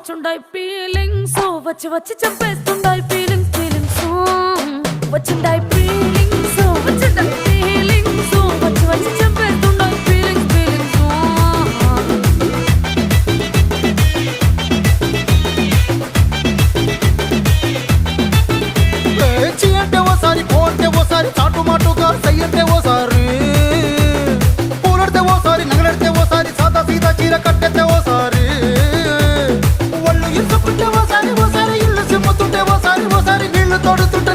వచ్చుండాయి feelings వచ్చి వచ్చి చంపేస్తుండాయి feelings feelings వచ్చిండాయి feelings వచ్చిండాయి feelings వచ్చి వచ్చి చంపేస్తుండాయి ఫీలింగ్స్ ఫీలింగ్స్ చీ అంటే ఓసారి పో అంటే ఓసారి చాటు మాటుగా సై అంటే ఓసారి పూలడితే ఓసారి నగలడితే ఓసారి సాదా సీదా చీర కట్టెత్తే ఓసారి ఒళ్ళు ఇసుకుంటే ఓసారి ఓసారి ఇల్లు సిమ్ముతుంటే ఓసారి ఓసారి నీళ్లు తోడుతుంటే